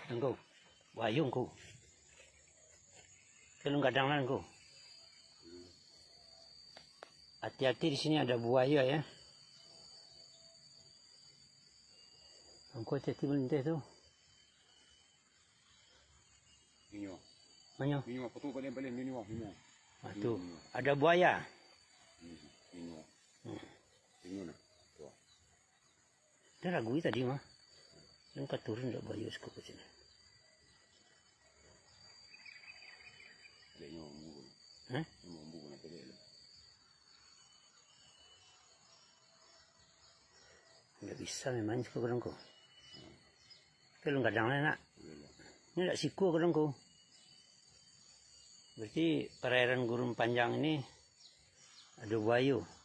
Engkau, wayung kau. Kalau kadang lah engkau. Hati-hati di sini ada buaya ya. Engkau hati-hati melintas tu. Ini Mana? ini potong kau balik ini Ah, tu ada buaya. Ini ini nak. Dia ragu tadi mah. Engkau turun dah buaya sekau ke sini. Ini mumbu. Hah? Ini mumbu nak balik. Tidak bisa memang sekau kadang kau. Kalau kadang lah nak. Ini tak siku kadang kau. Berarti perairan Gurun Panjang ini ada buaya.